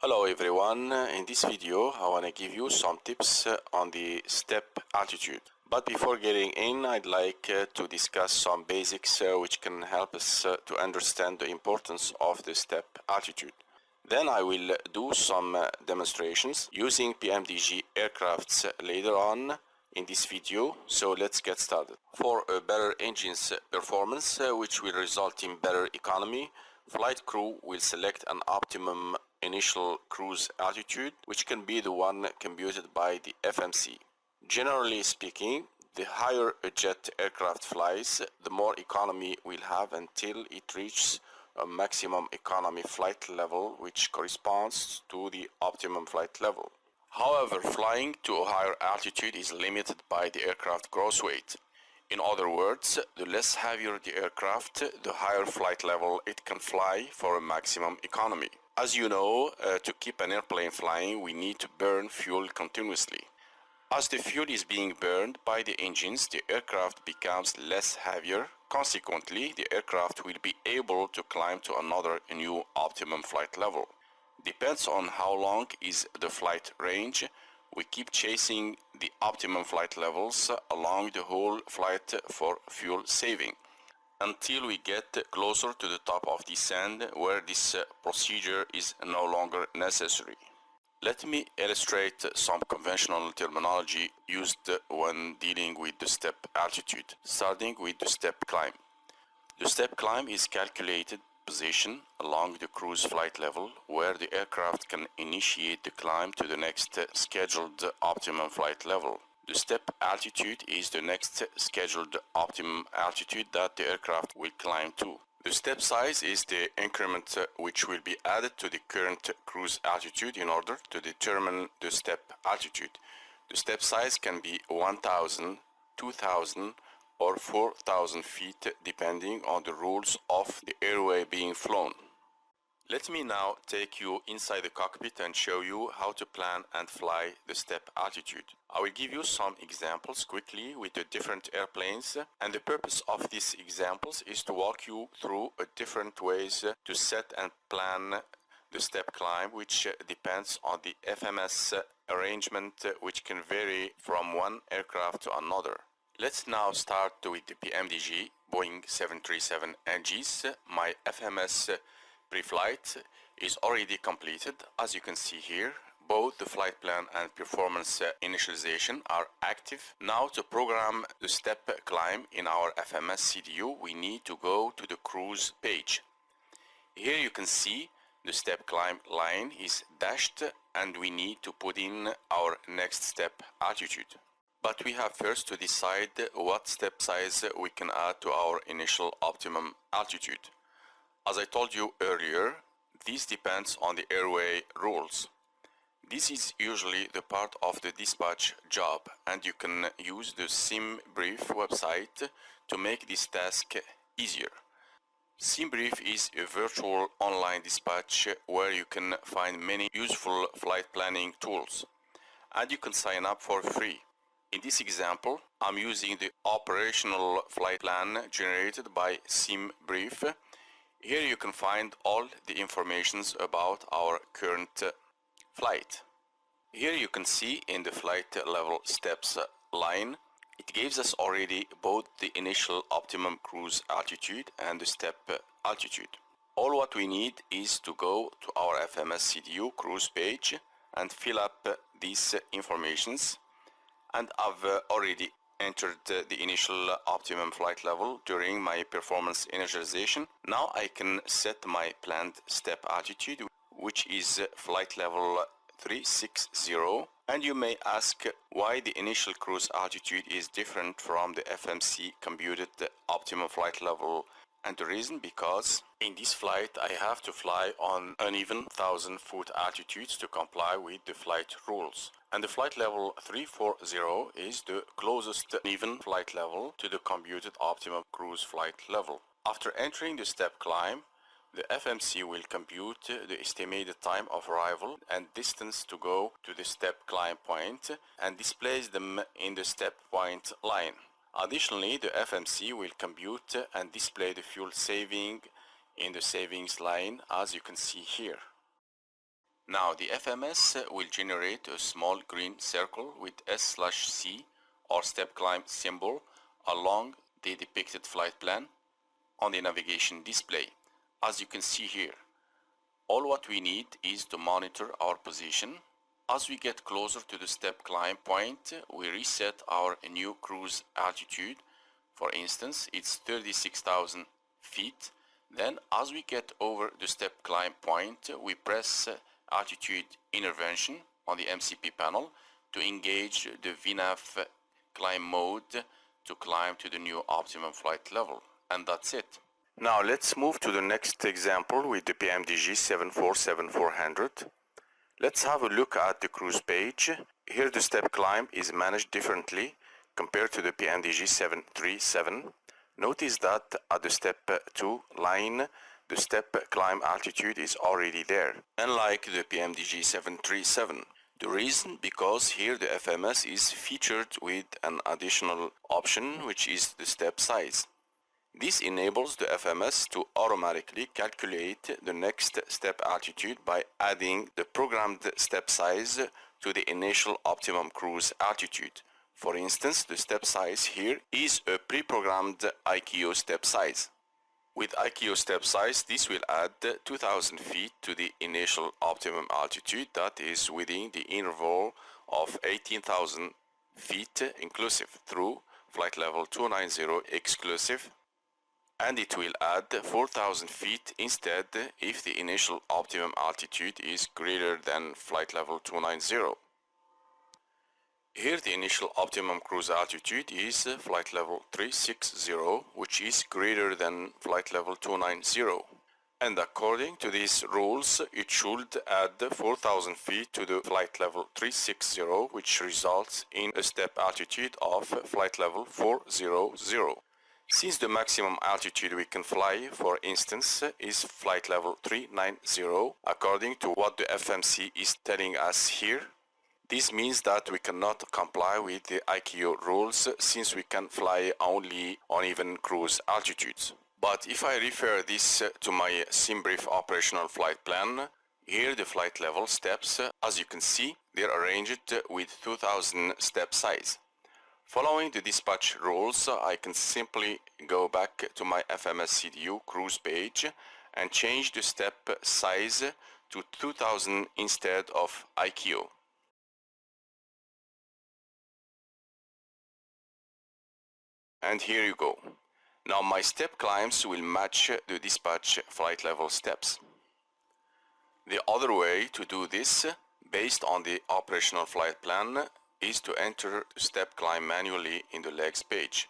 Hello everyone, in this video I want to give you some tips on the step altitude. But before getting in, I'd like to discuss some basics which can help us to understand the importance of the step altitude. Then I will do some demonstrations using PMDG aircrafts later on in this video, so let's get started. For a better engine's performance, which will result in better economy, flight crew will select an optimum initial cruise altitude, which can be the one computed by the FMC. Generally speaking, the higher a jet aircraft flies, the more economy we'll have until it reaches a maximum economy flight level, which corresponds to the optimum flight level. However, flying to a higher altitude is limited by the aircraft gross weight. In other words, the less heavier the aircraft, the higher flight level it can fly for a maximum economy. As you know, to keep an airplane flying, we need to burn fuel continuously. As the fuel is being burned by the engines, the aircraft becomes less heavier. Consequently, the aircraft will be able to climb to another new optimum flight level. Depends on how long is the flight range. We keep chasing the optimum flight levels along the whole flight for fuel saving, until we get closer to the top of descent, where this procedure is no longer necessary. Let me illustrate some conventional terminology used when dealing with the step altitude, starting with the step climb. The step climb is calculated position along the cruise flight level, where the aircraft can initiate the climb to the next scheduled optimum flight level. The step altitude is the next scheduled optimum altitude that the aircraft will climb to. The step size is the increment which will be added to the current cruise altitude in order to determine the step altitude. The step size can be 1,000, 2,000 or 4,000 feet depending on the rules of the airway being flown. Let me now take you inside the cockpit and show you how to plan and fly the step altitude. I will give you some examples quickly with the different airplanes, and the purpose of these examples is to walk you through different ways to set and plan the step climb, which depends on the FMS arrangement, which can vary from one aircraft to another. Let's now start with the PMDG Boeing 737 NGs. My FMS pre-flight is already completed. As you can see here, both the flight plan and performance initialization are active. Now, to program the step climb in our FMS CDU, we need to go to the cruise page. Here you can see the step climb line is dashed, and we need to put in our next step altitude. But we have first to decide what step size we can add to our initial optimum altitude. As I told you earlier, this depends on the airway rules. This is usually the part of the dispatch job, and you can use the SimBrief website to make this task easier. SimBrief is a virtual online dispatch where you can find many useful flight planning tools, and you can sign up for free. In this example, I'm using the operational flight plan generated by SimBrief. Here you can find all the information about our current flight. Here you can see in the flight level steps line, it gives us already both the initial optimum cruise altitude and the step altitude. All what we need is to go to our FMS CDU cruise page and fill up these informations. And I've already entered the initial optimum flight level during my performance initialization. Now I can set my planned step altitude, which is flight level 360. And you may ask why the initial cruise altitude is different from the FMC computed optimum flight level. And the reason, because in this flight I have to fly on uneven 1,000-foot altitudes to comply with the flight rules. And the flight level 340 is the closest even flight level to the computed optimum cruise flight level. After entering the step climb, the FMC will compute the estimated time of arrival and distance to go to the step climb point and displays them in the step point line. Additionally, the FMC will compute and display the fuel saving in the savings line, as you can see here. Now the FMS will generate a small green circle with S/C or step climb symbol along the depicted flight plan on the navigation display, as you can see here. All what we need is to monitor our position. As we get closer to the step climb point, we reset our new cruise altitude. For instance, it's 36,000 feet. Then as we get over the step climb point, we press altitude intervention on the MCP panel to engage the VNAV climb mode to climb to the new optimum flight level. And that's it. Now let's move to the next example with the PMDG 747-400. Let's have a look at the cruise page. Here the step climb is managed differently compared to the PMDG 737. Notice that at the step 2 line, the step climb altitude is already there, unlike the PMDG 737. The reason, because here the FMS is featured with an additional option, which is the step size. This enables the FMS to automatically calculate the next step altitude by adding the programmed step size to the initial optimum cruise altitude. For instance, the step size here is a pre-programmed ICAO step size. With ICAO step size, this will add 2,000 feet to the initial optimum altitude that is within the interval of 18,000 feet inclusive through flight level 290 exclusive, and it will add 4,000 feet instead if the initial optimum altitude is greater than flight level 290. Here the initial optimum cruise altitude is flight level 360, which is greater than flight level 290. And according to these rules, it should add 4,000 feet to the flight level 360, which results in a step altitude of flight level 400. Since the maximum altitude we can fly, for instance, is flight level 390, according to what the FMC is telling us here, this means that we cannot comply with the ICAO rules since we can fly only on even cruise altitudes. But if I refer this to my SimBrief operational flight plan, here the flight level steps, as you can see, they're arranged with 2,000 step size. Following the dispatch rules, I can simply go back to my FMS CDU cruise page and change the step size to 2,000 instead of ICAO. And here you go. Now my step climbs will match the dispatch flight level steps. The other way to do this, based on the operational flight plan, is to enter the step climb manually in the legs page.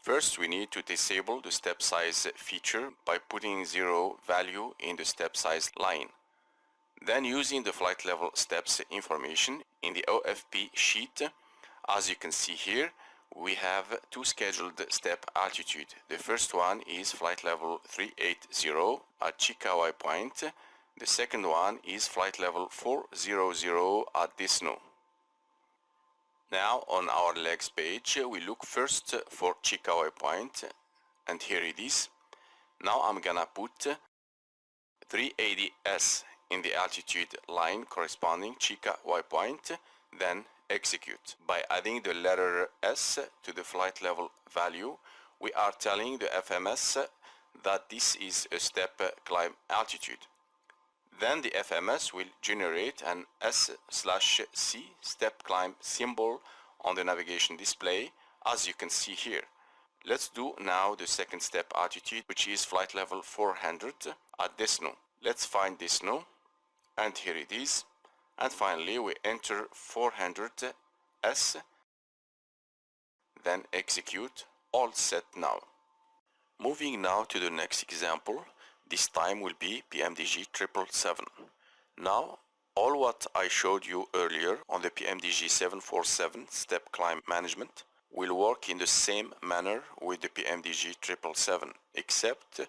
First, we need to disable the step size feature by putting 0 value in the step size line. Then using the flight level steps information in the OFP sheet, as you can see here, we have two scheduled step altitude. The first one is flight level 380 at Chikawai Point. The second one is flight level 400 at Disno. Now on our legs page, we look first for Chikawai Point, and here it is. Now I'm gonna put 380S in the altitude line corresponding Chikawai Point, then execute. By adding the letter S to the flight level value, we are telling the FMS that this is a step climb altitude. Then the FMS will generate an S/C step climb symbol on the navigation display, as you can see here. Let's do now the second step altitude, which is flight level 400 at Disno. Let's find Disno, and here it is. And finally we enter 400S, then execute. All set now. Moving now to the next example. This time will be PMDG 777. Now all what I showed you earlier on the PMDG 747 step climb management will work in the same manner with the PMDG 777, except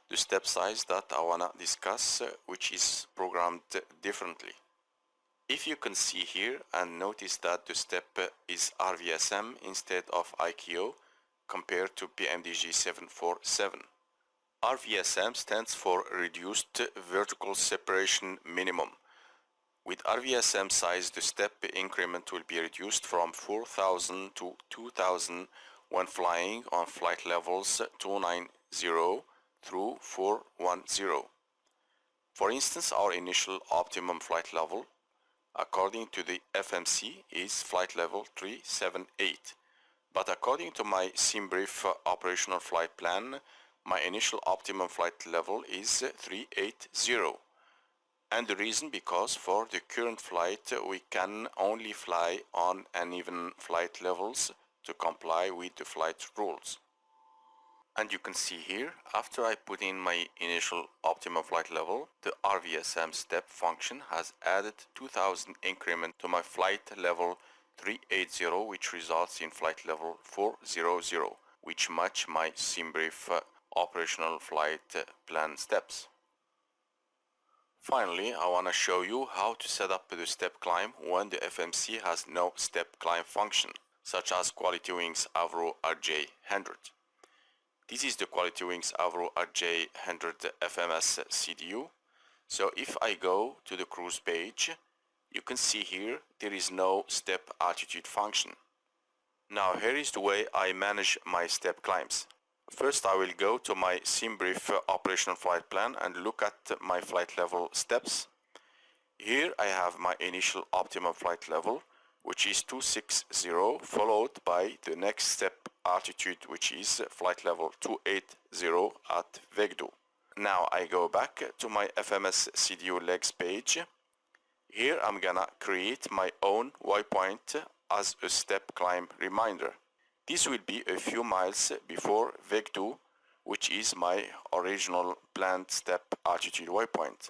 the step size that I wanna discuss, which is programmed differently. If you can see here and notice that the step is RVSM instead of ICAO compared to PMDG 747. RVSM stands for Reduced Vertical Separation Minimum. With RVSM size, the step increment will be reduced from 4,000 to 2,000 when flying on flight levels 290 through 410. For instance, our initial optimum flight level, according to the FMC, is flight level 378. But according to my SimBrief operational flight plan, my initial optimum flight level is 380. And the reason because for the current flight we can only fly on uneven flight levels to comply with the flight rules. And you can see here, after I put in my initial optimum flight level, the RVSM step function has added 2000 increment to my flight level 380, which results in flight level 400, which match my SimBrief operational flight plan steps. Finally, I want to show you how to set up the step climb when the FMC has no step climb function, such as Qualitywings AVRO RJ100. This is the Qualitywings AVRO RJ100 FMS CDU. So if I go to the cruise page, you can see here there is no step altitude function. Now here is the way I manage my step climbs. First, I will go to my SimBrief operational flight plan and look at my flight level steps. Here I have my initial optimum flight level, which is 260, followed by the next step altitude, which is flight level 280 at Vegdu. Now I go back to my FMS CDU legs page. Here I'm gonna create my own waypoint as a step climb reminder. This will be a few miles before Vegdu, which is my original planned step altitude waypoint.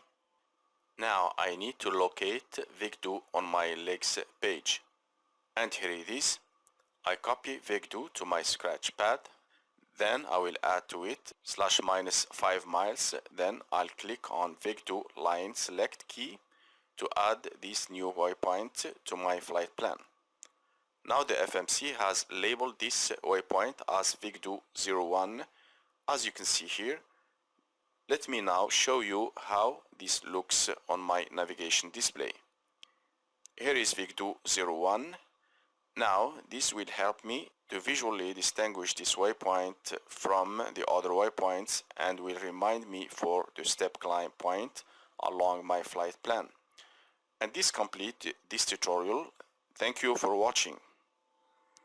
Now I need to locate Vegdu on my legs page. And here it is. I copy Vegdu to my scratch pad. Then I will add to it ±5 miles. Then I'll click on Vegdu line select key to add this new waypoint to my flight plan. Now the FMC has labeled this waypoint as Vegdu 01, as you can see here. Let me now show you how this looks on my navigation display. Here is Vegdu 01. Now this will help me to visually distinguish this waypoint from the other waypoints and will remind me for the step climb point along my flight plan. And this completes this tutorial. Thank you for watching.